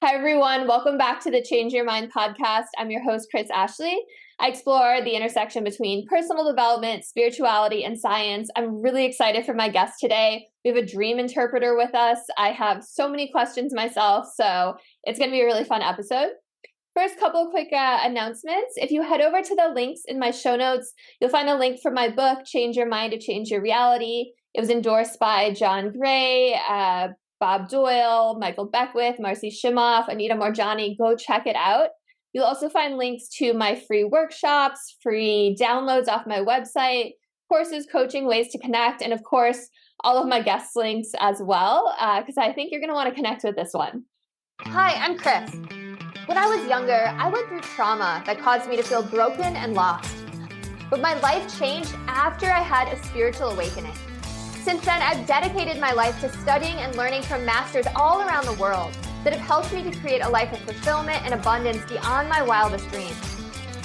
Hi, everyone. Welcome back to the Change Your Mind podcast. I'm your host, Chris Ashley. I explore the intersection between personal development, spirituality, and science. I'm really excited for my guest today. We have a dream interpreter with us. I have so many questions myself, so it's going to be a really fun episode. First, couple of quick announcements. If you head over to the links in my show notes, you'll find a link for my book, Change Your Mind to Change Your Reality. It was endorsed by John Gray, Bob Doyle, Michael Beckwith, Marcy Shimoff, Anita Morjani. Go check it out. You'll also find links to my free workshops, free downloads off my website, courses, coaching, ways to connect, and of course, all of my guest links as well, because I think you're going to want to connect with this one. Hi, I'm Chris. When I was younger, I went through trauma that caused me to feel broken and lost. But my life changed after I had a spiritual awakening. Since then, I've dedicated my life to studying and learning from masters all around the world that have helped me to create a life of fulfillment and abundance beyond my wildest dreams.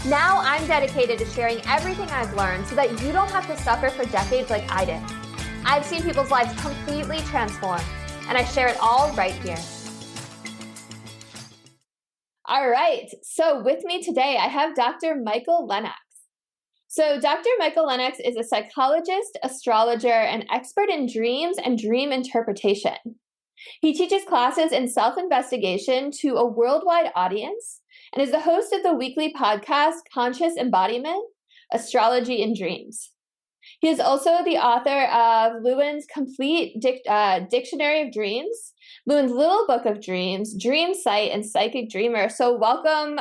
Now I'm dedicated to sharing everything I've learned so that you don't have to suffer for decades like I did. I've seen people's lives completely transform, and I share it all right here. All right, so with me today, I have Dr. Michael Lennox. So Dr. Michael Lennox is a psychologist, astrologer, and expert in dreams and dream interpretation. He teaches classes in self-investigation to a worldwide audience and is the host of the weekly podcast, Conscious Embodiment, Astrology and Dreams. He is also the author of Llewellyn's complete Dictionary of Dreams, Llewellyn's Little Book of Dreams, Dream Sight, and Psychic Dreamer. So welcome,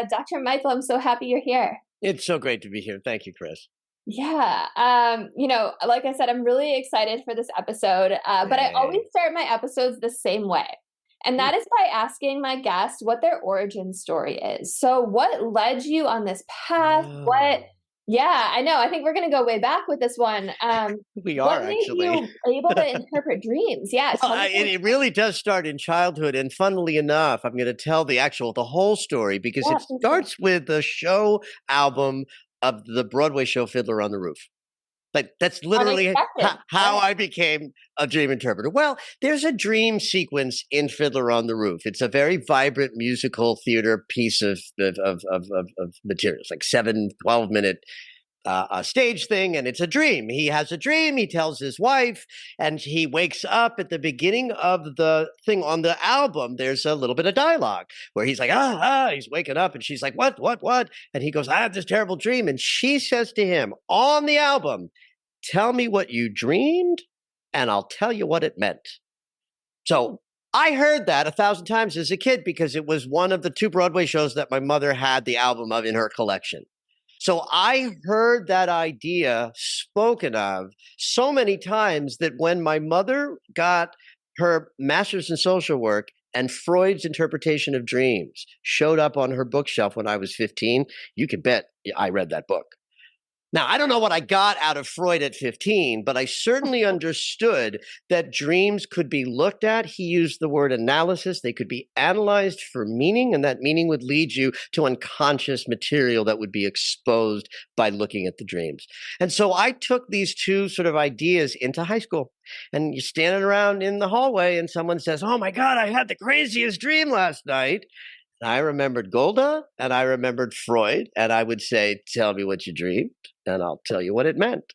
Dr. Michael. I'm so happy you're here. It's so great to be here. Thank you, Chris. Yeah. Like I said, I'm really excited for this episode, but I always start my episodes the same way. And that is by asking my guests what their origin story is. So what led you on this path? Yeah, I know. I think we're going to go way back with this one. We are actually able to interpret dreams. Yeah. It really does start in childhood. And funnily enough, I'm going to tell the whole story because it starts with the show album of the Broadway show Fiddler on the Roof. Like that's literally how I became a dream interpreter. Well, there's a dream sequence in Fiddler on the Roof. It's a very vibrant musical theater piece of materials, like 12-minute stage thing, and it's a dream. He has a dream, he tells his wife, and he wakes up at the beginning of the thing on the album. There's a little bit of dialogue where he's like, he's waking up, and she's like, what? And he goes, I had this terrible dream. And she says to him on the album, tell me what you dreamed, and I'll tell you what it meant. So I heard that 1,000 times as a kid because it was one of the 2 Broadway shows that my mother had the album of in her collection. So I heard that idea spoken of so many times that when my mother got her master's in social work and Freud's interpretation of dreams showed up on her bookshelf when I was 15, you can bet I read that book. Now, I don't know what I got out of Freud at 15, but I certainly understood that dreams could be looked at. He used the word analysis. They could be analyzed for meaning, and that meaning would lead you to unconscious material that would be exposed by looking at the dreams. And so I took these 2 sort of ideas into high school. And you're standing around in the hallway and someone says, oh my God, I had the craziest dream last night. I remembered Golda and I remembered Freud, and I would say, tell me what you dreamed and I'll tell you what it meant.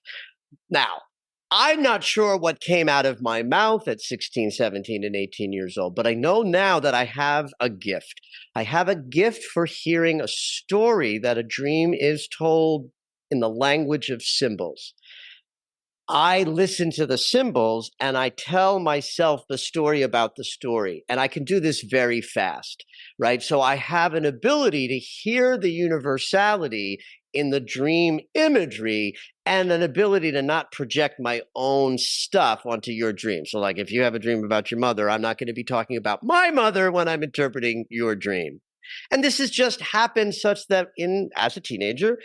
Now, I'm not sure what came out of my mouth at 16, 17, and 18 years old, but I know now that I have a gift. I have a gift for hearing a story that a dream is told in the language of symbols. I listen to the symbols and I tell myself the story about the story. And I can do this very fast, right? So I have an ability to hear the universality in the dream imagery and an ability to not project my own stuff onto your dream. So like if you have a dream about your mother, I'm not going to be talking about my mother when I'm interpreting your dream. And this has just happened such that as a teenager,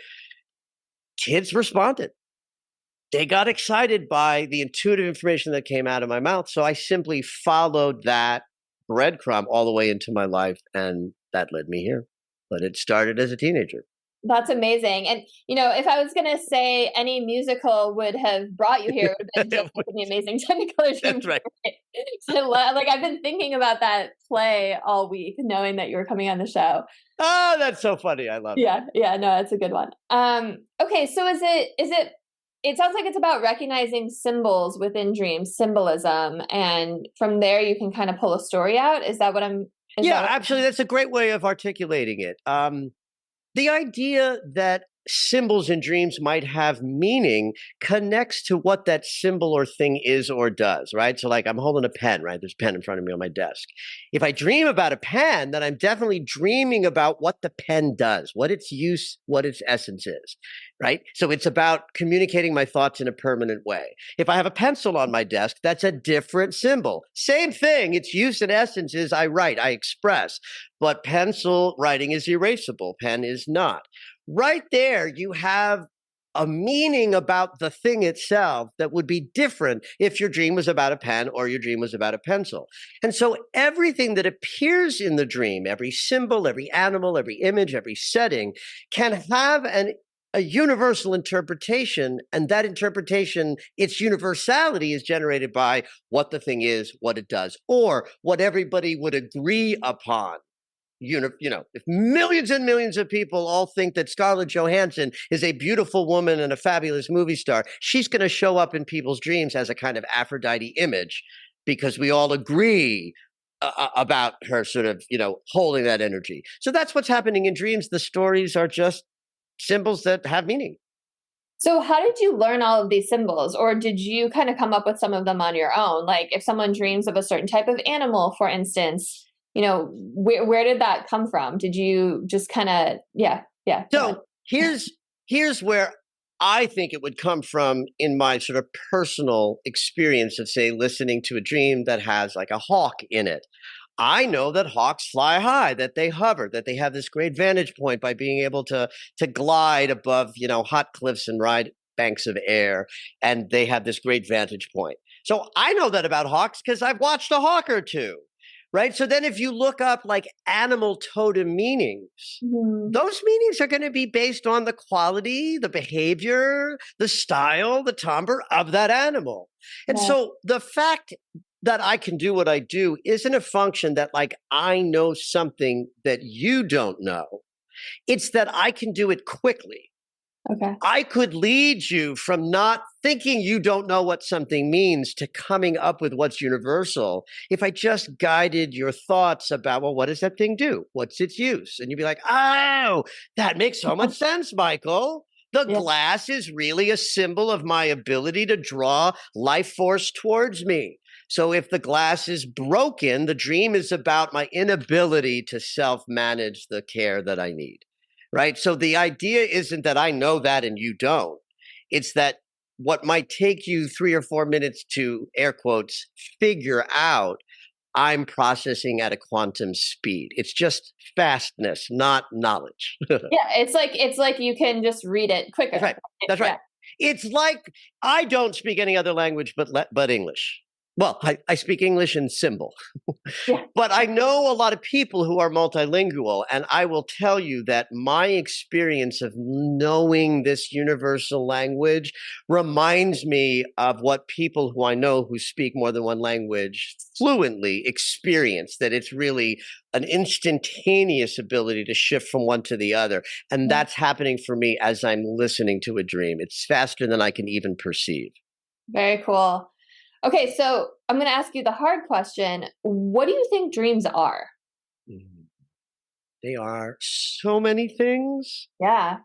kids responded. They got excited by the intuitive information that came out of my mouth. So I simply followed that breadcrumb all the way into my life, and that led me here. But it started as a teenager. That's amazing. And, if I was going to say any musical would have brought you here, it would have been just like the amazing Technicolor Dream. That's right. So, like, I've been thinking about that play all week, knowing that you were coming on the show. Oh, that's so funny. I love it. Yeah, no, that's a good one. Okay, so it sounds like it's about recognizing symbols within dreams, symbolism, and from there you can kind of pull a story out. Is that what I'm? Absolutely. That's a great way of articulating it. The idea that symbols in dreams might have meaning connects to what that symbol or thing is or does, right? So like I'm holding a pen, right? There's a pen in front of me on my desk. If I dream about a pen, then I'm definitely dreaming about what the pen does, what its use, what its essence is, right? So it's about communicating my thoughts in a permanent way. If I have a pencil on my desk, that's a different symbol. Same thing. Its use and essence is I write, I express, but pencil writing is erasable. Pen is not. Right there, you have a meaning about the thing itself that would be different if your dream was about a pen or your dream was about a pencil. And so everything that appears in the dream, every symbol, every animal, every image, every setting, can have a universal interpretation, and that interpretation, its universality is generated by what the thing is, what it does, or what everybody would agree upon. If millions and millions of people all think that Scarlett Johansson is a beautiful woman and a fabulous movie star, she's going to show up in people's dreams as a kind of Aphrodite image because we all agree about her sort of, holding that energy. So that's what's happening in dreams. The stories are just symbols that have meaning. So how did you learn all of these symbols, or did you kind of come up with some of them on your own? Like if someone dreams of a certain type of animal, for instance, where did that come from? Did you just kind of, yeah. So here's where I think it would come from in my sort of personal experience of, say, listening to a dream that has like a hawk in it. I know that hawks fly high, that they hover, that they have this great vantage point by being able to glide above, hot cliffs and ride banks of air, and they have this great vantage point. So I know that about hawks because I've watched a hawk or two. Right. So then if you look up like animal totem meanings, those meanings are going to be based on the quality, the behavior, the style, the timbre of that animal. And so the fact that I can do what I do isn't a function that like I know something that you don't know. It's that I can do it quickly. Okay. I could lead you from not thinking you don't know what something means to coming up with what's universal if I just guided your thoughts about, well, what does that thing do? What's its use? And you'd be like, oh, that makes so much sense, Michael. The glass is really a symbol of my ability to draw life force towards me. So if the glass is broken, the dream is about my inability to self-manage the care that I need. Right. So the idea isn't that I know that and you don't. It's that what might take you 3 or 4 minutes to, air quotes, figure out, I'm processing at a quantum speed. It's just fastness, not knowledge. It's like you can just read it quicker. That's right. It's like I don't speak any other language but English. Well, I speak English and symbol, but I know a lot of people who are multilingual, and I will tell you that my experience of knowing this universal language reminds me of what people who I know who speak more than one language fluently experience, that it's really an instantaneous ability to shift from one to the other. And that's happening for me as I'm listening to a dream. It's faster than I can even perceive. Very cool. Okay, so I'm going to ask you the hard question. What do you think dreams are? They are so many things. Yeah.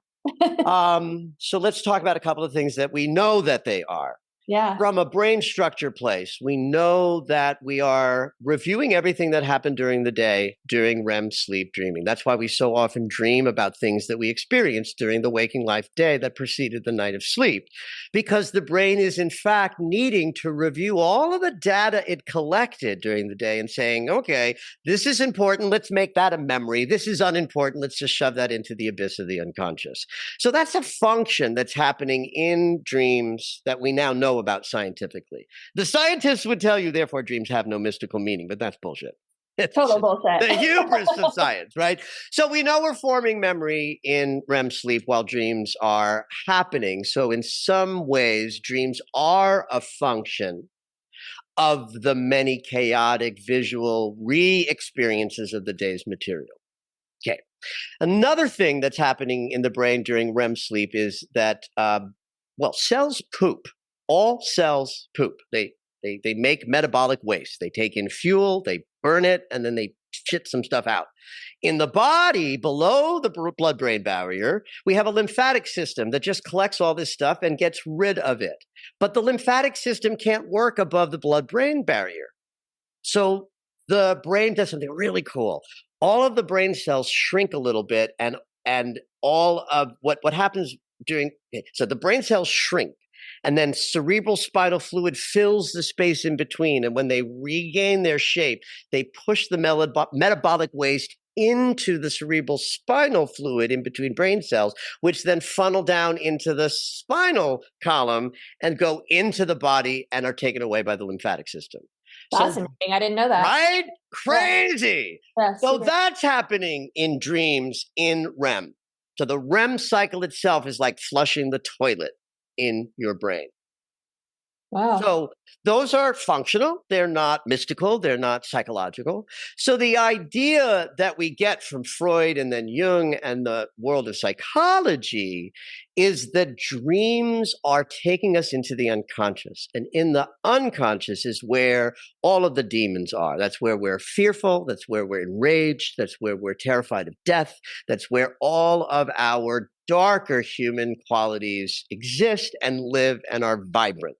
So let's talk about a couple of things that we know that they are. Yeah. From a brain structure place, we know that we are reviewing everything that happened during the day during REM sleep dreaming. That's why we so often dream about things that we experienced during the waking life day that preceded the night of sleep, because the brain is in fact needing to review all of the data it collected during the day and saying, okay, this is important. Let's make that a memory. This is unimportant. Let's just shove that into the abyss of the unconscious. So that's a function that's happening in dreams that we now know about scientifically. The scientists would tell you, therefore, dreams have no mystical meaning, but that's bullshit. Total bullshit. The hubris of science, right? So we know we're forming memory in REM sleep while dreams are happening. So in some ways, dreams are a function of the many chaotic visual re-experiences of the day's material. Okay. Another thing that's happening in the brain during REM sleep is that, cells poop. All cells poop. They make metabolic waste. They take in fuel, they burn it, and then they shit some stuff out. In the body, below the blood-brain barrier, we have a lymphatic system that just collects all this stuff and gets rid of it. But the lymphatic system can't work above the blood-brain barrier. So the brain does something really cool. All of the brain cells shrink a little bit, and all of what happens so the brain cells shrink, and then cerebral spinal fluid fills the space in between. And when they regain their shape, they push the metabolic waste into the cerebral spinal fluid in between brain cells, which then funnel down into the spinal column and go into the body and are taken away by the lymphatic system. Fascinating. So, I didn't know that. Right? Crazy. Yeah, so that's happening in dreams in REM. So the REM cycle itself is like flushing the toilet in your brain. Wow. So those are functional. They're not mystical. They're not psychological. So the idea that we get from Freud and then Jung and the world of psychology is that dreams are taking us into the unconscious. And in the unconscious is where all of the demons are. That's where we're fearful. That's where we're enraged. That's where we're terrified of death. That's where all of our darker human qualities exist and live and are vibrant.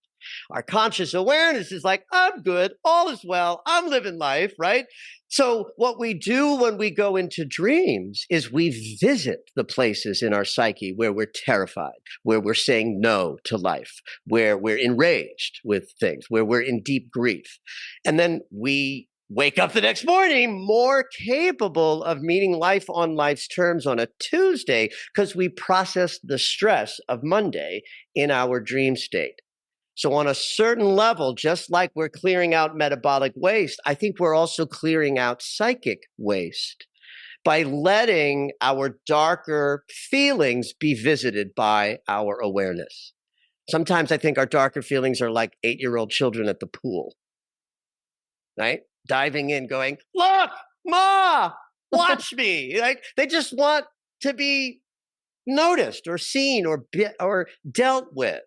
Our conscious awareness is like, I'm good, all is well, I'm living life, right? So what we do when we go into dreams is we visit the places in our psyche where we're terrified, where we're saying no to life, where we're enraged with things, where we're in deep grief. And then we wake up the next morning more capable of meeting life on life's terms on a Tuesday because we processed the stress of Monday in our dream state. So on a certain level, just like we're clearing out metabolic waste, I think we're also clearing out psychic waste by letting our darker feelings be visited by our awareness. Sometimes I think our darker feelings are like 8-year-old children at the pool, right? Diving in, going, look, Ma, watch me. Like they just want to be noticed or seen or dealt with.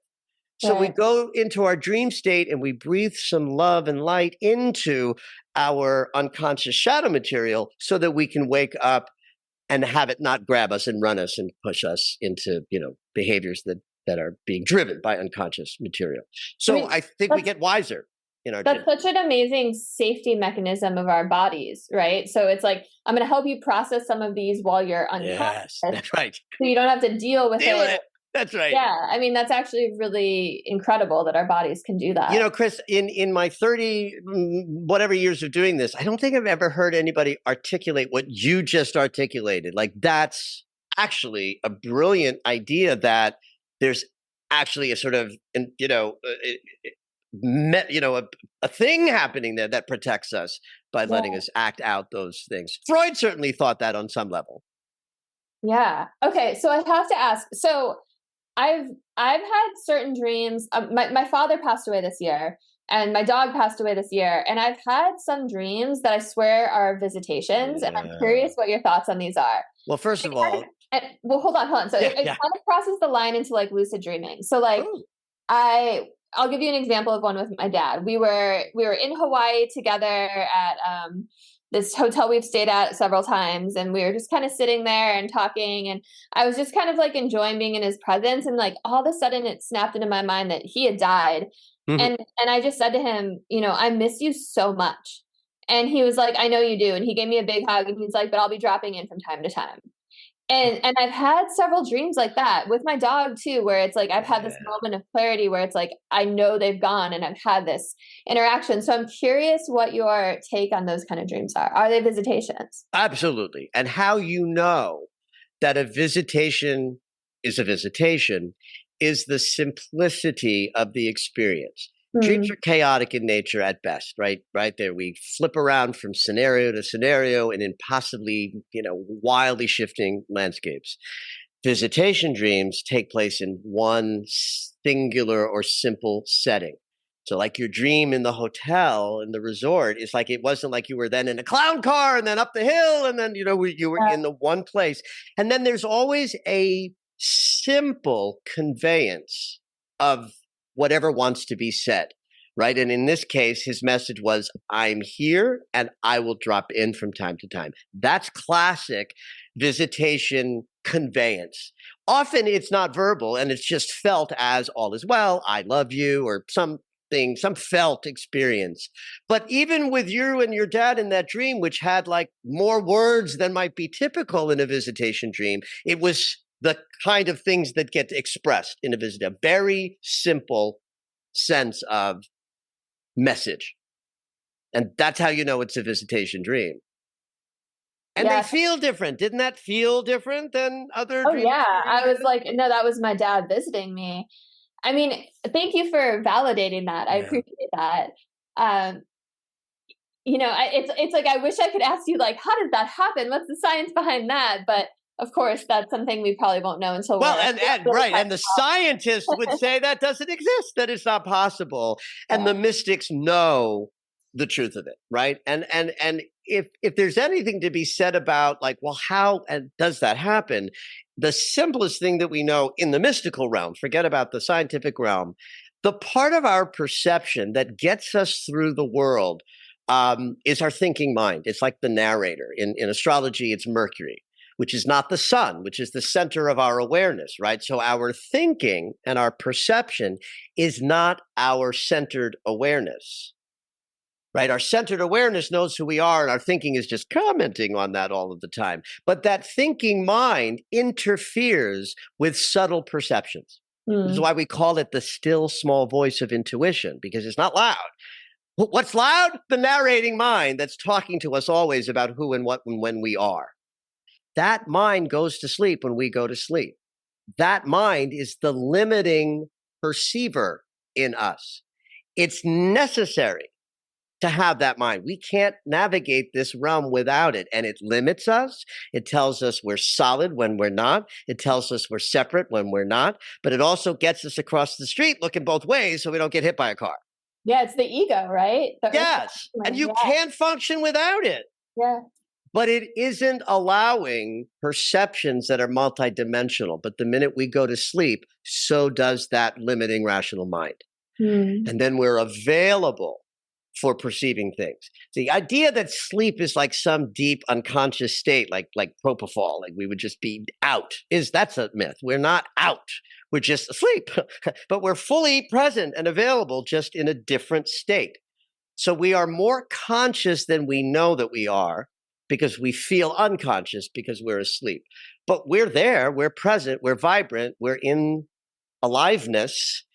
So we go into our dream state and we breathe some love and light into our unconscious shadow material so that we can wake up and have it not grab us and run us and push us into, behaviors that are being driven by unconscious material. So I think we get wiser in our dreams. That's such an amazing safety mechanism of our bodies, right? So it's like, I'm going to help you process some of these while you're unconscious. Yes, that's right. So you don't have to deal with it. That's right. Yeah. I mean, that's actually really incredible that our bodies can do that. Chris, in my 30 whatever years of doing this, I don't think I've ever heard anybody articulate what you just articulated. Like that's actually a brilliant idea that there's actually a sort of, a thing happening there that protects us by letting us act out those things. Freud certainly thought that on some level. Yeah. Okay. So I have to ask, I've had certain dreams. My father passed away this year and my dog passed away this year. And I've had some dreams that I swear are visitations. Yeah. And I'm curious what your thoughts on these are. Well, first of all, hold on. So it kind of crosses the line into like lucid dreaming. So like I'll give you an example of one with my dad. We were in Hawaii together at this hotel we've stayed at several times, and we were just kind of sitting there and talking, and I was just kind of like enjoying being in his presence, and like all of a sudden it snapped into my mind that he had died. Mm-hmm. And I just said to him, I miss you so much. And he was like, I know you do. And he gave me a big hug and he's like, but I'll be dropping in from time to time. And I've had several dreams like that with my dog too, where it's like, I've had this moment of clarity where it's like, I know they've gone and I've had this interaction. So I'm curious what your take on those kind of dreams are. Are they visitations? Absolutely. And how you know that a visitation is a visitation is the simplicity of the experience. Dreams are chaotic in nature at best, right? Right there, we flip around from scenario to scenario and in possibly, wildly shifting landscapes. Visitation dreams take place in one singular or simple setting. So, like your dream in the hotel in the resort, it's like it wasn't like you were then in a clown car and then up the hill and then you were in the one place. And then there's always a simple conveyance of whatever wants to be said, right? And in this case, his message was, I'm here and I will drop in from time to time. That's classic visitation conveyance. Often it's not verbal and it's just felt as all is well, I love you, or some felt experience. But even with you and your dad in that dream, which had like more words than might be typical in a visitation dream, it was the kind of things that get expressed in a visit, a very simple sense of message. And that's how you know it's a visitation dream. And they feel different. Didn't that feel different than other dreams? Oh, yeah. I was like, no, that was my dad visiting me. I mean, thank you for validating that. I appreciate that. It's like, I wish I could ask you, like, how did that happen? What's the science behind that? But of course, that's something we probably won't know until and the scientists would say that doesn't exist, that it's not possible. And the mystics know the truth of it, right? And if there's anything to be said about like, well, how does that happen? The simplest thing that we know in the mystical realm, forget about the scientific realm, the part of our perception that gets us through the world is our thinking mind. It's like the narrator. In astrology, it's Mercury, which is not the sun, which is the center of our awareness, right? So our thinking and our perception is not our centered awareness. Right? Our centered awareness knows who we are, and our thinking is just commenting on that all of the time. But that thinking mind interferes with subtle perceptions. This is why we call it the still small voice of intuition, because it's not loud. What's loud? The narrating mind that's talking to us always about who and what and when we are. That mind goes to sleep when we go to sleep. That mind is the limiting perceiver in us. It's necessary to have that mind. We can't navigate this realm without it. And it limits us. It tells us we're solid when we're not. It tells us we're separate when we're not. But it also gets us across the street looking both ways so we don't get hit by a car. Yeah, it's the ego, right? Yes. And you can't function without it. Yeah. But it isn't allowing perceptions that are multidimensional. But the minute we go to sleep, so does that limiting rational mind. And then we're available for perceiving things. The idea that sleep is like some deep unconscious state, like propofol, like we would just be out, that's a myth. We're not out. We're just asleep, but we're fully present and available, just in a different state. So we are more conscious than we know that we are, because we feel unconscious because we're asleep. But we're there, we're present, we're vibrant, we're in aliveness,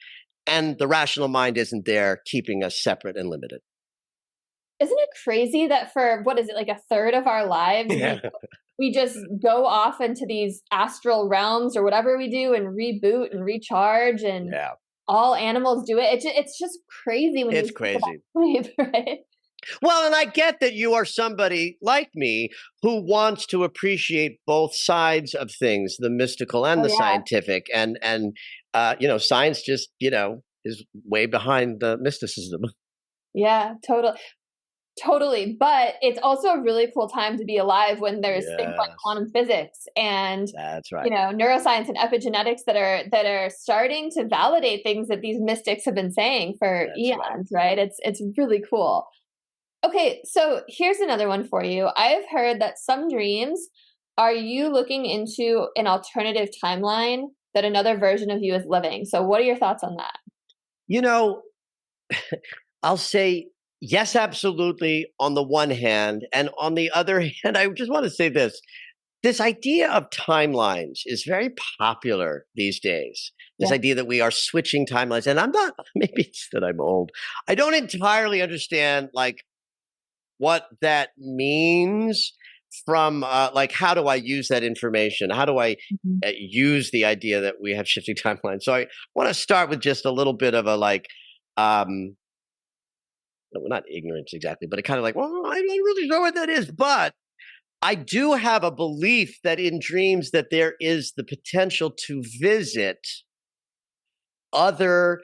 and the rational mind isn't there keeping us separate and limited. Isn't it crazy that for, what is it, like a third of our lives, we just go off into these astral realms or whatever we do and reboot and recharge, and all animals do it. It's just crazy when it's crazy. Sleep, right? Well, and I get that you are somebody like me who wants to appreciate both sides of things, the mystical and the scientific. And science just, is way behind the mysticism. Yeah, totally. But it's also a really cool time to be alive when there's things like quantum physics and that's right. Neuroscience and epigenetics that are starting to validate things that these mystics have been saying for eons, right? It's really cool. Okay, so here's another one for you. I have heard that some dreams are you looking into an alternative timeline that another version of you is living. So what are your thoughts on that? I'll say yes, absolutely, on the one hand. And on the other hand, I just want to say this. This idea of timelines is very popular these days. This idea that we are switching timelines. And maybe it's that I'm old. I don't entirely understand, what that means from, how do I use that information? How do I use the idea that we have shifting timelines? So I want to start with just a little bit of a, no, not ignorance exactly, but it kind of like, well, I don't really know what that is. But I do have a belief that in dreams that there is the potential to visit other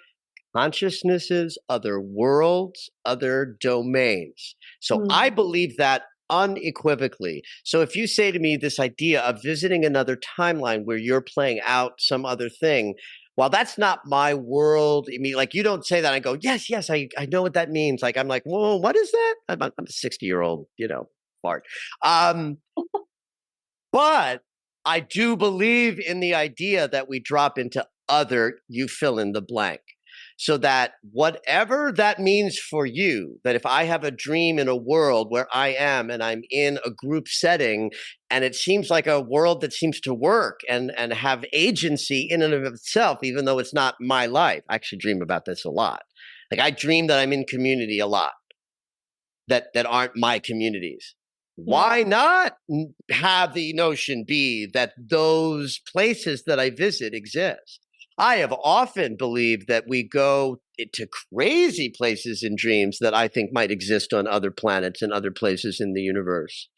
consciousnesses, other worlds, other domains. So I believe that unequivocally. So if you say to me this idea of visiting another timeline where you're playing out some other thing, while that's not my world, I mean, like you don't say that, I go, yes, yes, I know what that means. Like I'm like, whoa, what is that? I'm a 60-year-old, fart. But I do believe in the idea that we drop into other, you fill in the blank. So that whatever that means for you, that if I have a dream in a world where I am and I'm in a group setting and it seems like a world that seems to work and have agency in and of itself, even though it's not my life. I actually dream about this a lot. Like I dream that I'm in community a lot that aren't my communities. Why not have the notion be that those places that I visit exist? I have often believed that we go to crazy places in dreams that I think might exist on other planets and other places in the universe.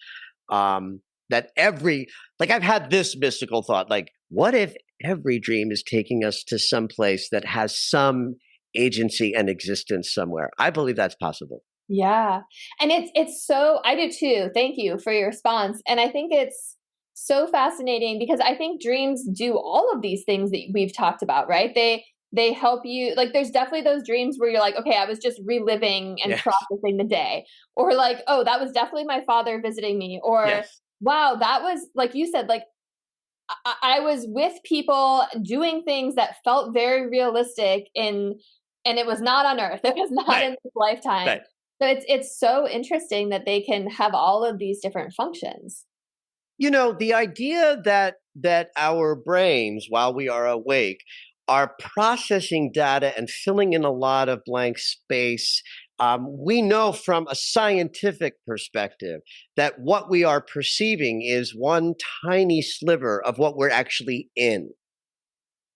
That I've had this mystical thought, like, what if every dream is taking us to some place that has some agency and existence somewhere? I believe that's possible. Yeah. And it's so, I do too. Thank you for your response. And I think it's so fascinating because I think dreams do all of these things that we've talked about, right? They help you, like there's definitely those dreams where you're like, okay, I was just reliving and processing the day. Or like, oh, that was definitely my father visiting me. Or wow, that was, like you said, like I was with people doing things that felt very realistic and it was not on Earth. It was not in this lifetime. Right. So it's so interesting that they can have all of these different functions. The idea that our brains, while we are awake, are processing data and filling in a lot of blank space. We know from a scientific perspective that what we are perceiving is one tiny sliver of what we're actually in.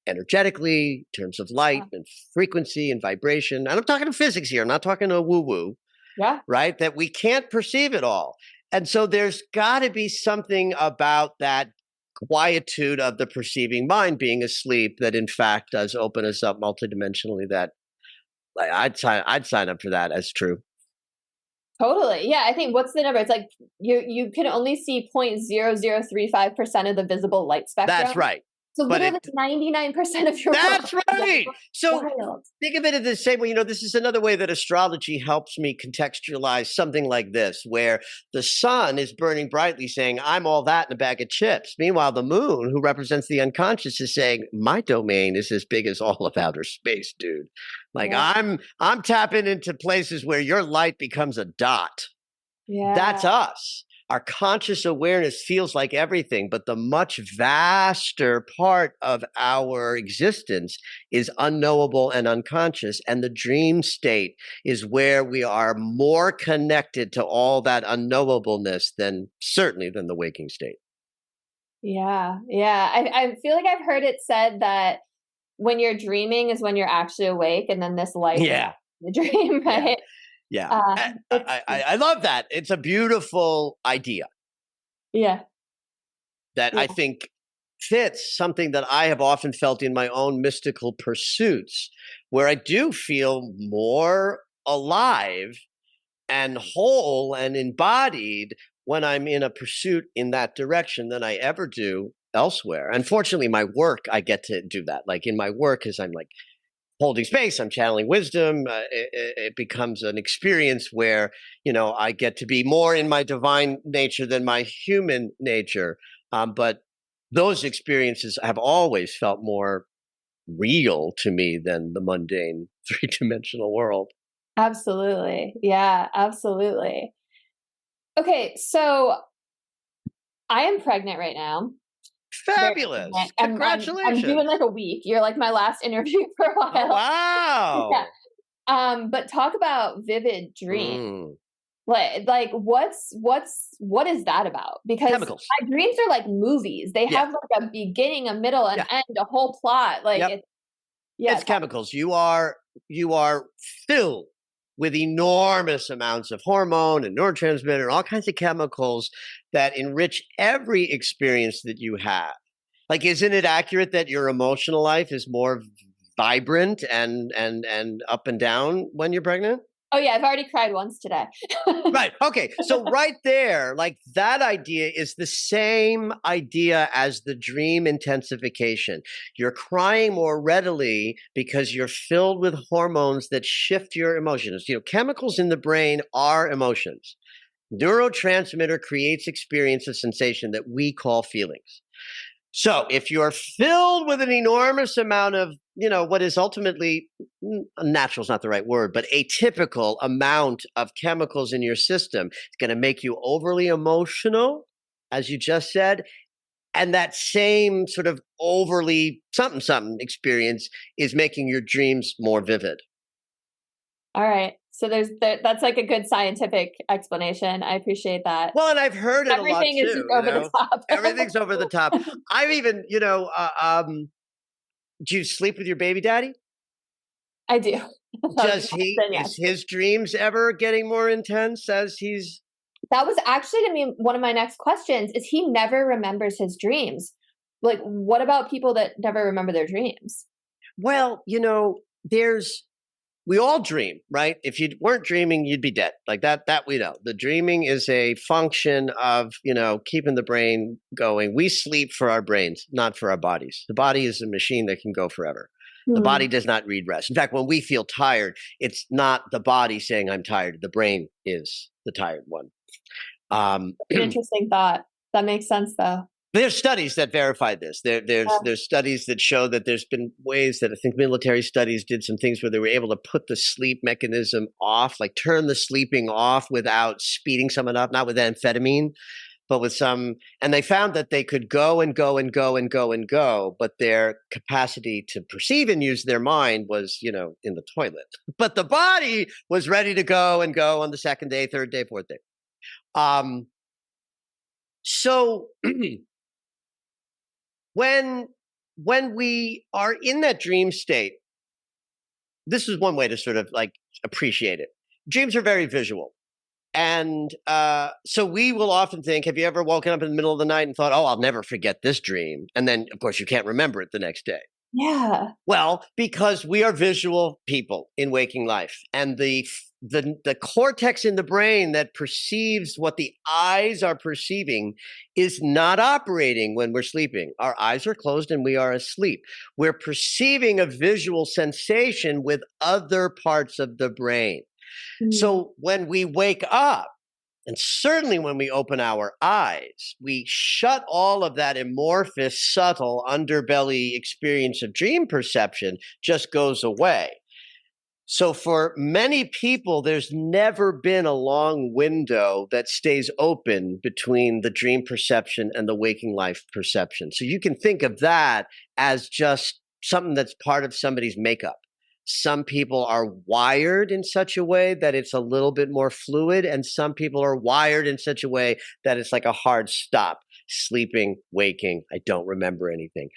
Energetically, in terms of light and frequency and vibration. And I'm talking physics here. I'm not talking to woo-woo. Yeah. Right? That we can't perceive it all. And so there's got to be something about that quietude of the perceiving mind being asleep that in fact does open us up multidimensionally. That I'd sign up for that as true. Totally. Yeah. I think what's the number? It's like you can only see 0.0035% of the visible light spectrum. That's right. So literally 99% of your That's world. right. So wild. Think of it in the same way. This is another way that astrology helps me contextualize something like this, where the sun is burning brightly saying, I'm all that in a bag of chips. Meanwhile, the moon, who represents the unconscious, is saying, my domain is as big as all of outer space, dude. Like I'm tapping into places where your light becomes a dot. Yeah. That's us. Our conscious awareness feels like everything, but the much vaster part of our existence is unknowable and unconscious. And the dream state is where we are more connected to all that unknowableness than the waking state. Yeah. Yeah. I feel like I've heard it said that when you're dreaming is when you're actually awake, and then this life is the dream, right? Yeah. I love that. It's a beautiful idea. Yeah. That I think fits something that I have often felt in my own mystical pursuits, where I do feel more alive and whole and embodied when I'm in a pursuit in that direction than I ever do elsewhere. Unfortunately, my work, I get to do that. Like in my work, as I'm like holding space, I'm channeling wisdom. It becomes an experience where, I get to be more in my divine nature than my human nature. But those experiences have always felt more real to me than the mundane three-dimensional world. Absolutely. Yeah, absolutely. Okay, so I am pregnant right now. Fabulous. Congratulations. I'm doing like a week. You're like my last interview for a while. Oh, wow. Yeah. But talk about vivid dreams. Like what is that about? Because chemicals. My dreams are like movies. They have like a beginning, a middle, an end, a whole plot. Like It's chemicals. You are filled with enormous amounts of hormone and neurotransmitter and all kinds of chemicals that enrich every experience that you have. Like, isn't it accurate that your emotional life is more vibrant and up and down when you're pregnant? Oh yeah, I've already cried once today. Right. Okay. So right there, like that idea is the same idea as the dream intensification. You're crying more readily because you're filled with hormones that shift your emotions. Chemicals in the brain are emotions. Neurotransmitter creates experience of sensation that we call feelings. So if you're filled with an enormous amount of, what is ultimately, natural is not the right word, but atypical amount of chemicals in your system, it's going to make you overly emotional, as you just said. And that same sort of overly something experience is making your dreams more vivid. All right. So that's like a good scientific explanation. I appreciate that. Well, and I've heard it a lot too. Everything is just over the top. Everything's over the top. I've even, do you sleep with your baby daddy? I do. Is his dreams ever getting more intense as he's? That was actually to me one of my next questions. Is he never remembers his dreams? Like, what about people that never remember their dreams? Well, we all dream, right? If you weren't dreaming, you'd be dead. Like that we know. The dreaming is a function of, keeping the brain going. We sleep for our brains, not for our bodies. The body is a machine that can go forever. The body does not read rest. In fact, when we feel tired, it's not the body saying I'm tired. The brain is the tired one. An interesting thought. That makes sense, though. There's studies that verify this. There's studies that show that there's been ways that I think military studies did some things where they were able to put the sleep mechanism off, like turn the sleeping off without speeding someone up, not with amphetamine, but with some, and they found that they could go and go and go and go and go, but their capacity to perceive and use their mind was, in the toilet. But the body was ready to go and go on the second day, third day, fourth day. So when we are in that dream state, this is one way to sort of like appreciate it. Dreams are very visual. And so we will often think, have you ever woken up in the middle of the night and thought, oh, I'll never forget this dream? And then, of course, you can't remember it the next day. Yeah. Well, because we are visual people in waking life. And the cortex in the brain that perceives what the eyes are perceiving is not operating when we're sleeping. Our eyes are closed and we are asleep. We're perceiving a visual sensation with other parts of the brain. So when we wake up, and certainly when we open our eyes, we shut all of that amorphous, subtle underbelly experience of dream perception just goes away. So for many people, there's never been a long window that stays open between the dream perception and the waking life perception. So you can think of that as just something that's part of somebody's makeup. Some people are wired in such a way that it's a little bit more fluid, and some people are wired in such a way that it's like a hard stop. Sleeping, waking, I don't remember anything.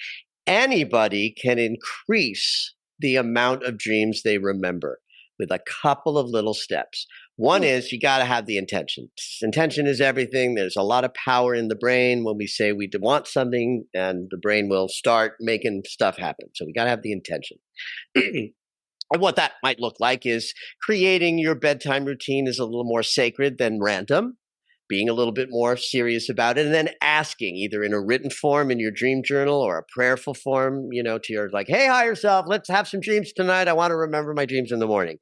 Anybody can increase the amount of dreams they remember with a couple of little steps. One is you got to have the intention. Intention is everything. There's a lot of power in the brain when we say we want something, and the brain will start making stuff happen. So we got to have the intention. And what that might look like is creating your bedtime routine is a little more sacred than random, being a little bit more serious about it, and then asking either in a written form in your dream journal or a prayerful form, to your like, hey, higher self, let's have some dreams tonight. I want to remember my dreams in the morning.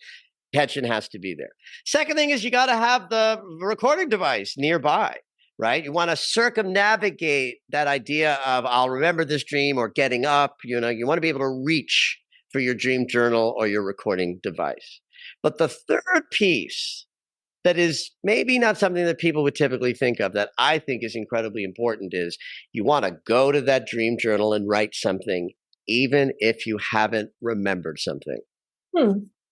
Attention has to be there. Second thing is you got to have the recording device nearby, right? You want to circumnavigate that idea of I'll remember this dream or getting up. You want to be able to reach for your dream journal or your recording device. But the third piece that is maybe not something that people would typically think of that I think is incredibly important is you want to go to that dream journal and write something, even if you haven't remembered something.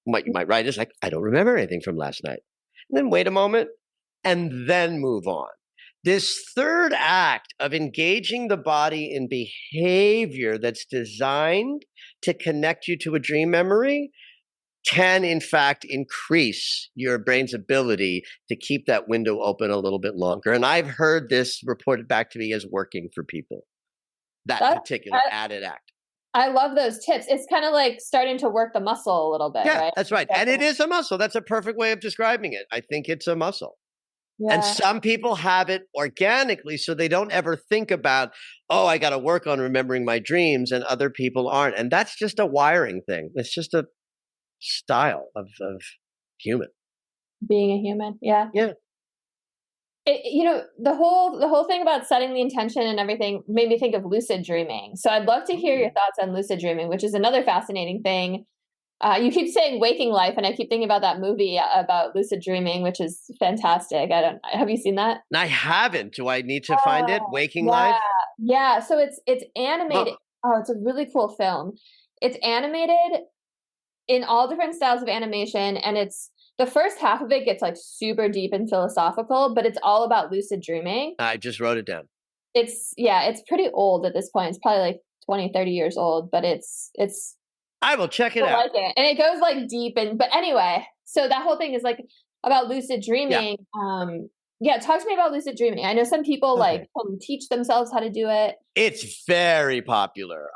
What you might write is like, I don't remember anything from last night. And then wait a moment and then move on. This third act of engaging the body in behavior that's designed to connect you to a dream memory can, in fact, increase your brain's ability to keep that window open a little bit longer. And I've heard this reported back to me as working for people, that particular added act. I love those tips. It's kind of like starting to work the muscle a little bit, yeah, right? That's right. And it is a muscle. That's a perfect way of describing it. I think it's a muscle. Yeah. And some people have it organically, so they don't ever think about, oh, I got to work on remembering my dreams, and other people aren't. And that's just a wiring thing. It's just a style of human. Being a human, yeah. Yeah. The whole thing about setting the intention and everything made me think of lucid dreaming. So I'd love to hear your thoughts on lucid dreaming, which is another fascinating thing. You keep saying waking life, and I keep thinking about that movie about lucid dreaming, which is fantastic. Have you seen that? I haven't. Do I need to find it? Waking Life? Yeah. So it's animated. Oh, it's a really cool film. It's animated in all different styles of animation, and it's the first half of it gets like super deep and philosophical, but it's all about lucid dreaming. I just wrote it down. It's pretty old at this point. It's probably like 20, 30 years old, but it's I will check it out. Like it. And it goes like deep but anyway, so that whole thing is like about lucid dreaming. Talk to me about lucid dreaming. I know some people like can teach themselves how to do it. It's very popular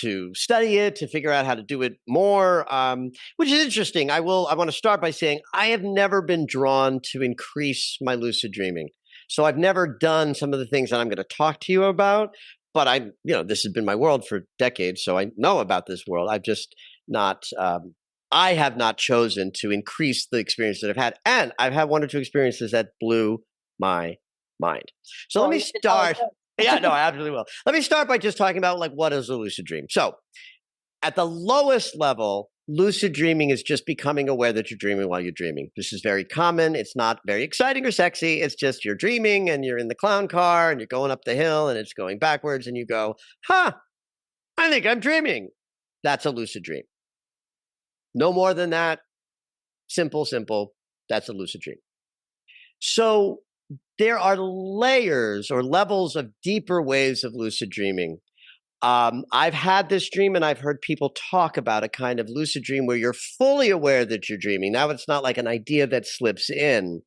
to study it, to figure out how to do it more, which is interesting. I want to start by saying I have never been drawn to increase my lucid dreaming. So I've never done some of the things that I'm going to talk to you about. But this has been my world for decades, so I know about this world. I've just not, I have not chosen to increase the experience that I've had. And I've had one or two experiences that blew my mind. So let me start. Yeah, no, I absolutely will. Let me start by just talking about what is a lucid dream. So at the lowest level, lucid dreaming is just becoming aware that you're dreaming while you're dreaming. This is very common. It's not very exciting or sexy. It's just you're dreaming and you're in the clown car and you're going up the hill and it's going backwards and you go, I think I'm dreaming. That's a lucid dream. No more than that. Simple. That's a lucid dream. So there are layers or levels of deeper ways of lucid dreaming. I've had this dream and I've heard people talk about a kind of lucid dream where you're fully aware that you're dreaming. Now it's not like an idea that slips in,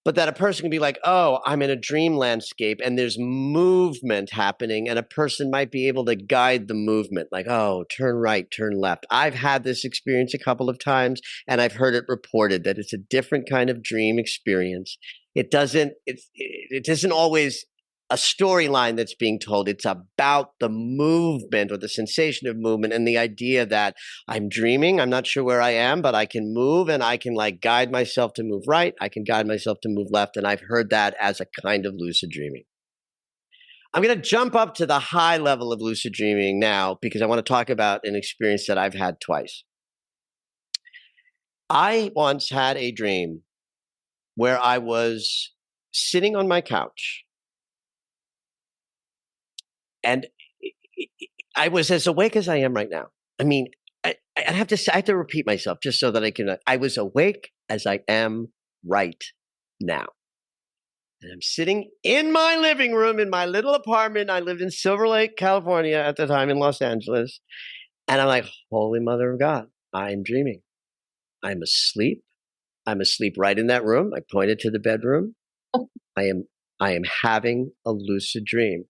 but that a person can be like, oh, I'm in a dream landscape and there's movement happening and a person might be able to guide the movement, like, oh, turn right, turn left. I've had this experience a couple of times and I've heard it reported that it's a different kind of dream experience. It isn't always a storyline that's being told. It's about the movement or the sensation of movement and the idea that I'm dreaming. I'm not sure where I am, but I can move and I can guide myself to move right. I can guide myself to move left. And I've heard that as a kind of lucid dreaming. I'm going to jump up to the high level of lucid dreaming now because I want to talk about an experience that I've had twice. I once had a dream where I was sitting on my couch and I was as awake as I am right now. I mean, I have to repeat myself just so that I was awake as I am right now. And I'm sitting in my living room in my little apartment. I lived in Silver Lake, California at the time, in Los Angeles. And I'm like, holy mother of God, I'm dreaming. I'm asleep. I'm asleep right in that room. I pointed to the bedroom. I am having a lucid dream.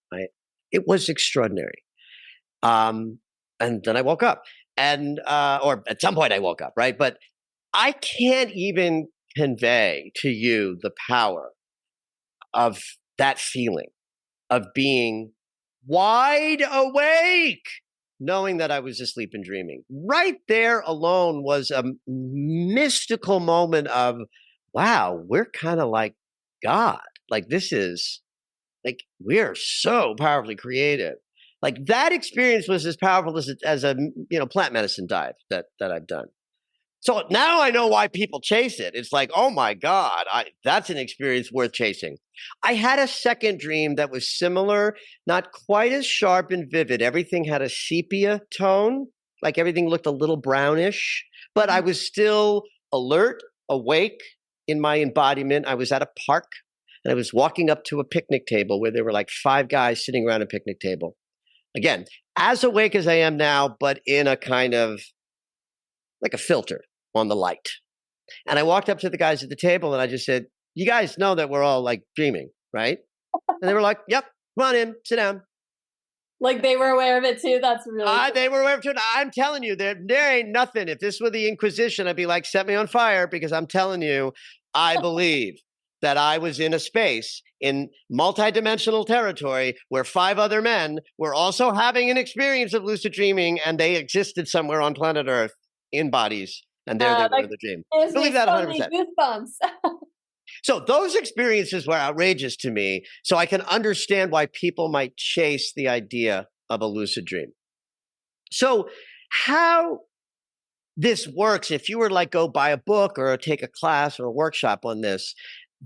It was extraordinary. And then I woke up or at some point I woke up, right? But I can't even convey to you the power of that feeling of being wide awake, knowing that I was asleep and dreaming. Right there alone was a mystical moment of, wow, we're kind of like God. This is we're so powerfully creative. That experience was as powerful as a plant medicine dive that I've done. So now I know why people chase it. It's like, oh my God, that's an experience worth chasing. I had a second dream that was similar, not quite as sharp and vivid. Everything had a sepia tone, everything looked a little brownish, but I was still alert, awake in my embodiment. I was at a park. And I was walking up to a picnic table where there were like 5 guys sitting around a picnic table. Again, as awake as I am now, but in a kind of like a filter on the light. And I walked up to the guys at the table and I just said, you guys know that we're all like dreaming, right? And they were like, yep, come on in, sit down. Like they were aware of it too. That's really cool. They were aware of it too. I'm telling you, there ain't nothing. If this were the Inquisition, I'd be like, set me on fire, because I'm telling you, I believe that I was in a space in multidimensional territory where 5 other men were also having an experience of lucid dreaming, and they existed somewhere on planet Earth in bodies, and there they were in the dream. I believe that 100%. Goosebumps. So those experiences were outrageous to me. So I can understand why people might chase the idea of a lucid dream. So how this works, if you were like go buy a book or take a class or a workshop on this,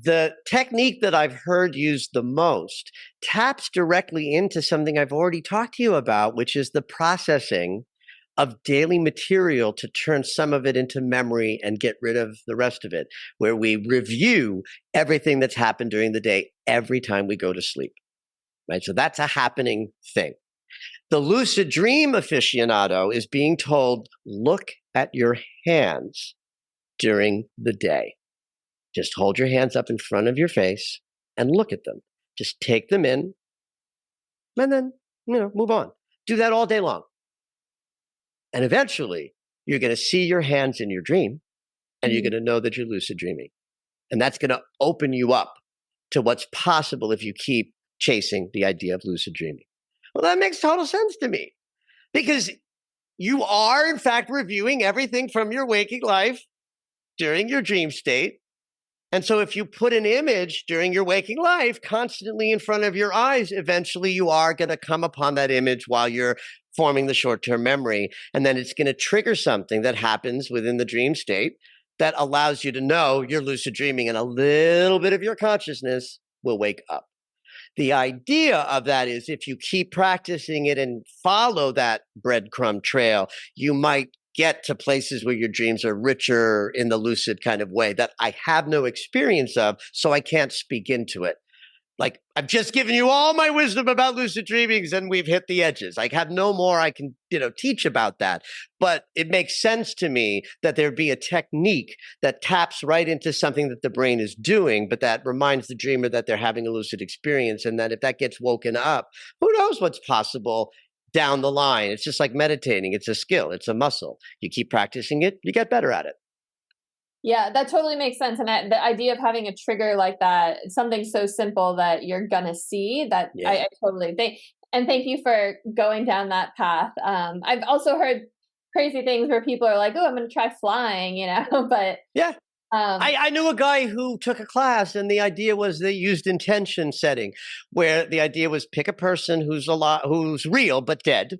the technique that I've heard used the most taps directly into something I've already talked to you about, which is the processing of daily material to turn some of it into memory and get rid of the rest of it, where we review everything that's happened during the day every time we go to sleep, right? So that's a happening thing. The lucid dream aficionado is being told, look at your hands during the day. Just hold your hands up in front of your face and look at them. Just take them in and then, move on. Do that all day long. And eventually, you're going to see your hands in your dream, and you're going to know that you're lucid dreaming. And that's going to open you up to what's possible if you keep chasing the idea of lucid dreaming. Well, that makes total sense to me, because you are, in fact, reviewing everything from your waking life during your dream state. And so if you put an image during your waking life constantly in front of your eyes, eventually you are going to come upon that image while you're forming the short-term memory. And then it's going to trigger something that happens within the dream state that allows you to know you're lucid dreaming, and a little bit of your consciousness will wake up. The idea of that is if you keep practicing it and follow that breadcrumb trail, you might get to places where your dreams are richer in the lucid kind of way that I have no experience of, so I can't speak into it. Like, I've just given you all my wisdom about lucid dreamings and we've hit the edges. I have no more I can, teach about that. But it makes sense to me that there be a technique that taps right into something that the brain is doing, but that reminds the dreamer that they're having a lucid experience, and that if that gets woken up, who knows what's possible down the line. It's just like meditating. It's a skill. It's a muscle. You keep practicing it, you get better at it. Yeah, that totally makes sense. And the idea of having a trigger like that, something so simple that you're going to see, that I totally think. And thank you for going down that path. I've also heard crazy things where people are like, oh, I'm going to try flying, but yeah. I knew a guy who took a class, and the idea was they used intention setting, where the idea was pick a person who's real but dead,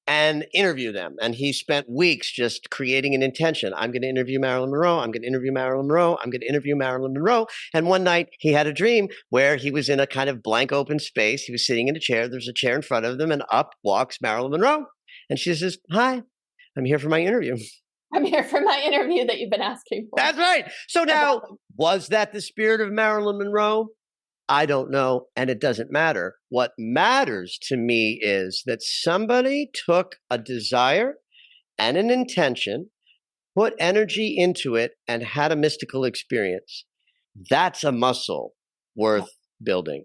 and interview them. And he spent weeks just creating an intention. I'm going to interview Marilyn Monroe. I'm going to interview Marilyn Monroe. I'm going to interview Marilyn Monroe. And one night he had a dream where he was in a kind of blank open space. He was sitting in a chair. There's a chair in front of them, and up walks Marilyn Monroe. And she says, hi, I'm here for my interview. I'm here for my interview that you've been asking for. That's right. So now, was that the spirit of Marilyn Monroe? I don't know, and it doesn't matter. What matters to me is that somebody took a desire and an intention, put energy into it, and had a mystical experience. That's a muscle worth building.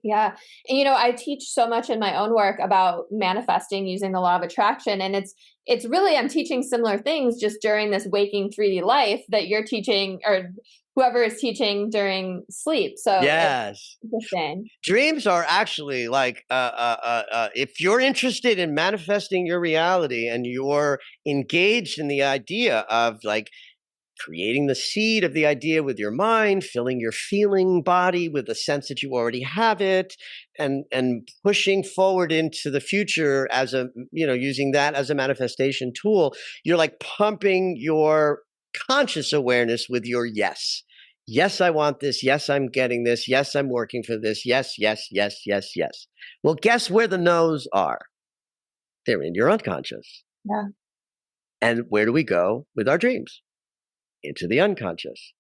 Yeah. And, I teach so much in my own work about manifesting using the law of attraction. And it's really, I'm teaching similar things just during this waking 3D life that you're teaching, or whoever is teaching during sleep. So yes, interesting. Dreams are actually like, if you're interested in manifesting your reality and you're engaged in the idea of like creating the seed of the idea with your mind, filling your feeling body with the sense that you already have it, and pushing forward into the future as using that as a manifestation tool, you're like pumping your conscious awareness with your yes. Yes, I want this. Yes, I'm getting this. Yes, I'm working for this. Yes, yes, yes, yes, yes. Well, guess where the no's are? They're in your unconscious. Yeah. And where do we go with our dreams? Into the unconscious.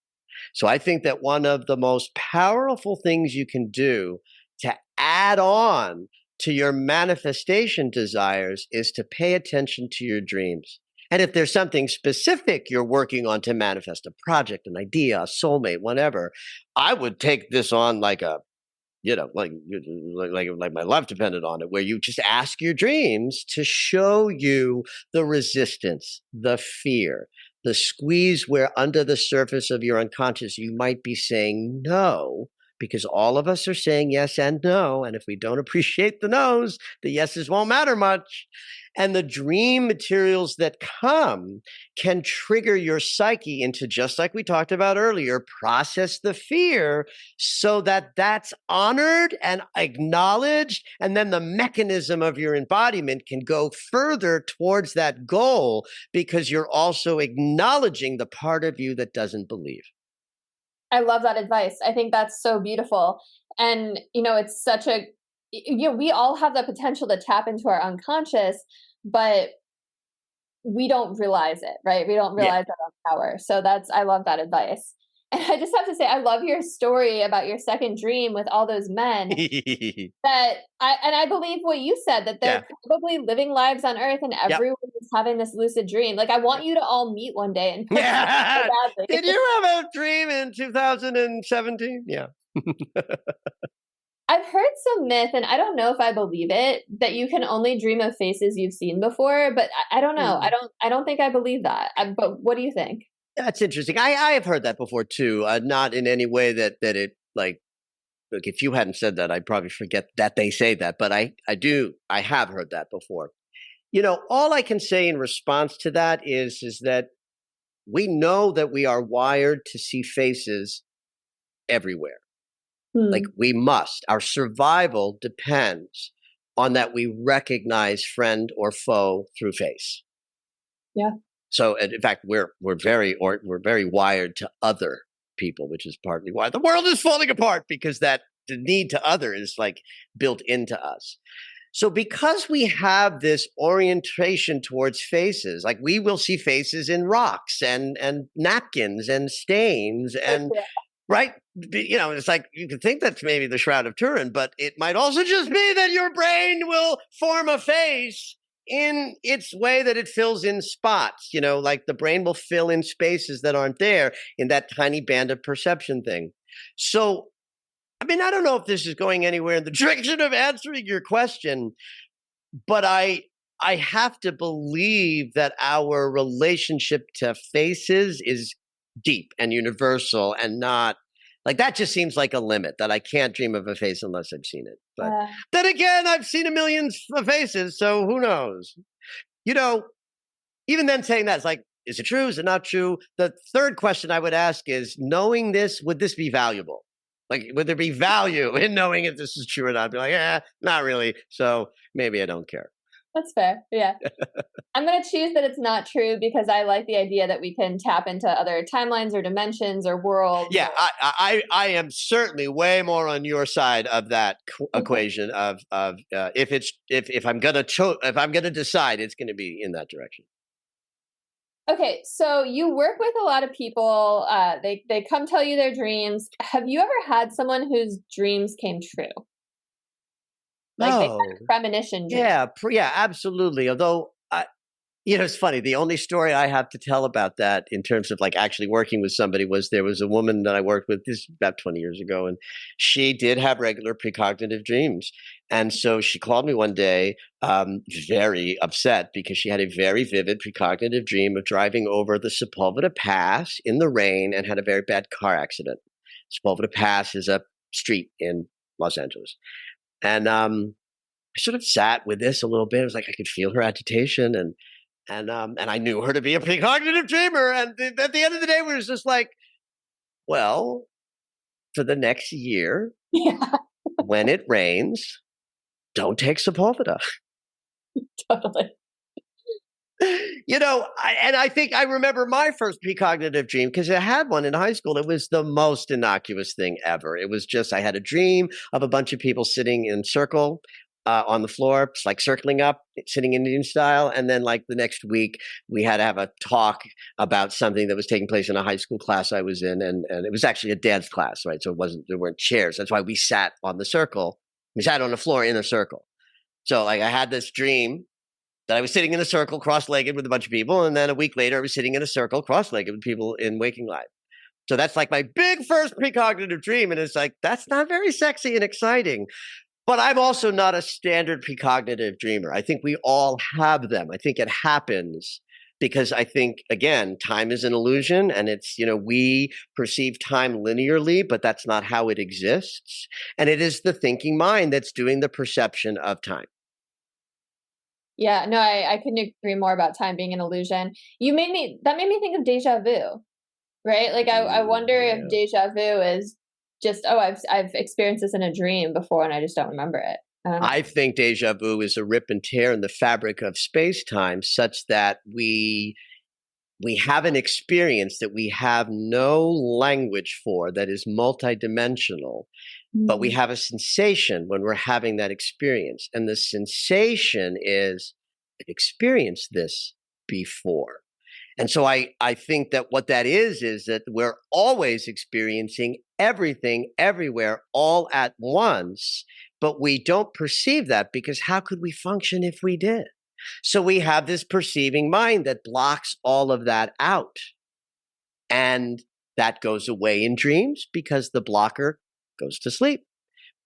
So I think that one of the most powerful things you can do to add on to your manifestation desires is to pay attention to your dreams. And if there's something specific you're working on to manifest, a project, an idea, a soulmate, whatever, I would take this on like a, like my life depended on it, where you just ask your dreams to show you the resistance, the fear, the squeeze where under the surface of your unconscious you might be saying no, because all of us are saying yes and no. And if we don't appreciate the no's, the yeses won't matter much. And the dream materials that come can trigger your psyche into, just like we talked about earlier, process the fear so that that's honored and acknowledged. And then the mechanism of your embodiment can go further towards that goal because you're also acknowledging the part of you that doesn't believe. I love that advice. I think that's so beautiful. And, it's such a, we all have the potential to tap into our unconscious, but we don't realize it, right? We don't realize our power. So I love that advice. And I just have to say, I love your story about your second dream with all those men I believe what you said, that they're probably living lives on earth and everyone is having this lucid dream. Like, I want you to all meet one day and so Did you have a dream in 2017? Yeah. I've heard some myth, and I don't know if I believe it, that you can only dream of faces you've seen before, but I don't know. I don't think I believe that. But what do you think? That's interesting. I have heard that before too. Not in any way that it, like, look, if you hadn't said that, I'd probably forget that they say that, but I have heard that before. All I can say in response to that is that we know that we are wired to see faces everywhere. Like, we must. Our survival depends on that we recognize friend or foe through face. Yeah. So, in fact, we're very wired to other people, which is partly why the world is falling apart, because the need to other is like built into us. So because we have this orientation towards faces, like we will see faces in rocks and napkins and stains and right. It's like you could think that's maybe the Shroud of Turin, but it might also just be that your brain will form a face in its way that it fills in spots, like the brain will fill in spaces that aren't there in that tiny band of perception thing. So, I don't know if this is going anywhere in the direction of answering your question, but I have to believe that our relationship to faces is deep and universal and not like that. Just seems like a limit that I can't dream of a face unless I've seen it. But then again, I've seen a million faces, so who knows? Even then saying that, it's like, is it true? Is it not true? The third question I would ask is, knowing this, would this be valuable? Like, would there be value in knowing if this is true or not? I'd be like, not really. So maybe I don't care. That's fair. Yeah. I'm going to choose that it's not true because I like the idea that we can tap into other timelines or dimensions or worlds. Yeah, I am certainly way more on your side of that equation of if I'm going to decide, it's going to be in that direction. Okay, so you work with a lot of people. They come tell you their dreams. Have you ever had someone whose dreams came true? Like they had a premonition dream. Yeah, absolutely. Although, it's funny. The only story I have to tell about that in terms of like actually working with somebody was there was a woman that I worked with this about 20 years ago, and she did have regular precognitive dreams. And so she called me one day, very upset because she had a very vivid precognitive dream of driving over the Sepulveda Pass in the rain and had a very bad car accident. Sepulveda Pass is a street in Los Angeles. And I sort of sat with this a little bit. It was like I could feel her agitation, and I knew her to be a precognitive dreamer. And at the end of the day, we were just like, well, for the next year, when it rains, don't take Sepulveda. Totally. And I think I remember my first precognitive dream because I had one in high school. It was the most innocuous thing ever. It was just, I had a dream of a bunch of people sitting in a circle on the floor, like circling up, sitting Indian style. And then like the next week, we had to have a talk about something that was taking place in a high school class I was in. And it was actually a dance class, right? So there weren't chairs. That's why we sat on the circle. We sat on the floor in a circle. So like I had this dream that I was sitting in a circle cross-legged with a bunch of people. And then a week later, I was sitting in a circle cross-legged with people in waking life. So that's like my big first precognitive dream. And it's like, that's not very sexy and exciting. But I'm also not a standard precognitive dreamer. I think we all have them. I think it happens because I think, again, time is an illusion and it's, we perceive time linearly, but that's not how it exists. And it is the thinking mind that's doing the perception of time. Yeah, no, I couldn't agree more about time being an illusion. That made me think of deja vu, right? Like I wonder if deja vu is just, I've experienced this in a dream before and I just don't remember it. I think deja vu is a rip and tear in the fabric of space-time such that we have an experience that we have no language for that is multidimensional, but we have a sensation when we're having that experience. And the sensation is, I've experienced this before. And so I think that what that is that we're always experiencing everything, everywhere, all at once, but we don't perceive that because how could we function if we did? So we have this perceiving mind that blocks all of that out. And that goes away in dreams because the blocker goes to sleep.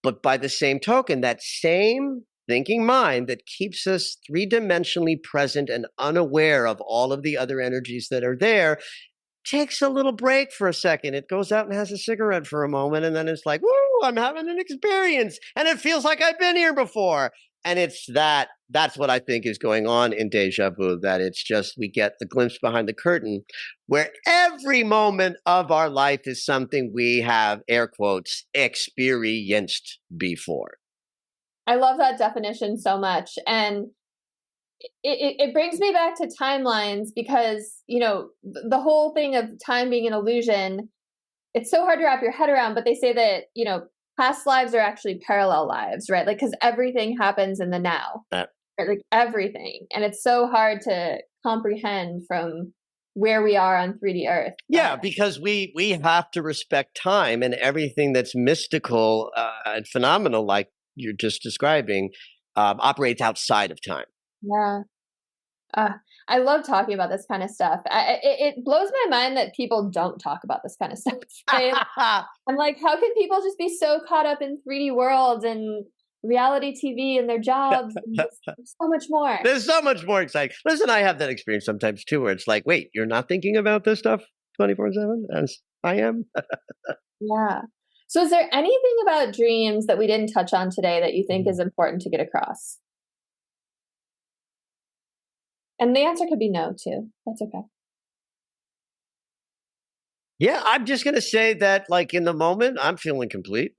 But by the same token, that same thinking mind that keeps us three-dimensionally present and unaware of all of the other energies that are there takes a little break for a second. It goes out and has a cigarette for a moment, and then it's like, woo, I'm having an experience, and it feels like I've been here before. And it's that's what I think is going on in deja vu, that it's just we get the glimpse behind the curtain where every moment of our life is something we have, air quotes, experienced before. I love that definition so much. And it brings me back to timelines because, the whole thing of time being an illusion, it's so hard to wrap your head around, but they say that, past lives are actually parallel lives, right? Like, because everything happens in the now, right? Like everything. And it's so hard to comprehend from where we are on 3D Earth. Yeah, because we have to respect time, and everything that's mystical and phenomenal, like you're just describing, operates outside of time. Yeah. I love talking about this kind of stuff. It blows my mind that people don't talk about this kind of stuff. Right? I'm like, how can people just be so caught up in 3D worlds and reality TV and their jobs? And there's so much more. There's so much more exciting. Listen, I have that experience sometimes too, where it's like, wait, you're not thinking about this stuff 24/7 as I am? Yeah. So is there anything about dreams that we didn't touch on today that you think is important to get across? And the answer could be no, too. That's okay. Yeah, I'm just going to say that, like, in the moment, I'm feeling complete.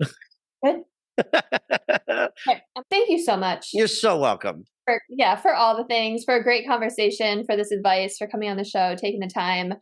Good. Okay. Thank you so much. You're so welcome. For all the things, for a great conversation, for this advice, for coming on the show, taking the time.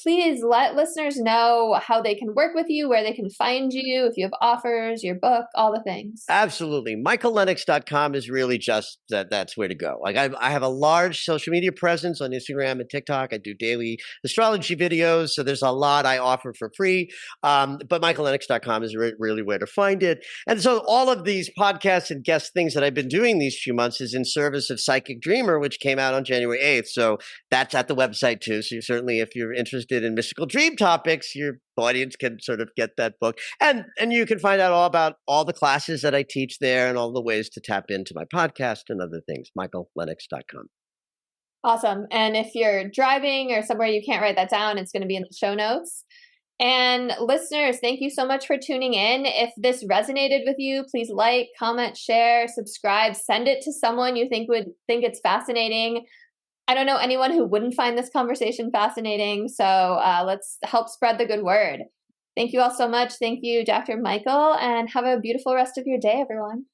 Please let listeners know how they can work with you, where they can find you, if you have offers, your book, all the things. Absolutely. MichaelLennox.com is really just that's where to go. Like I have a large social media presence on Instagram and TikTok. I do daily astrology videos. So there's a lot I offer for free. But MichaelLennox.com is really where to find it. And so all of these podcasts and guest things that I've been doing these few months is in service of Psychic Dreamer, which came out on January 8th. So that's at the website too. So certainly if you're interested in mystical dream topics, your audience can sort of get that book. And you can find out all about all the classes that I teach there and all the ways to tap into my podcast and other things. MichaelLennox.com. Awesome. And if you're driving or somewhere you can't write that down, it's going to be in the show notes. And listeners, thank you so much for tuning in. If this resonated with you, please like, comment, share, subscribe, send it to someone you think would think it's fascinating. I don't know anyone who wouldn't find this conversation fascinating. So let's help spread the good word. Thank you all so much. Thank you, Dr. Michael, and have a beautiful rest of your day, everyone.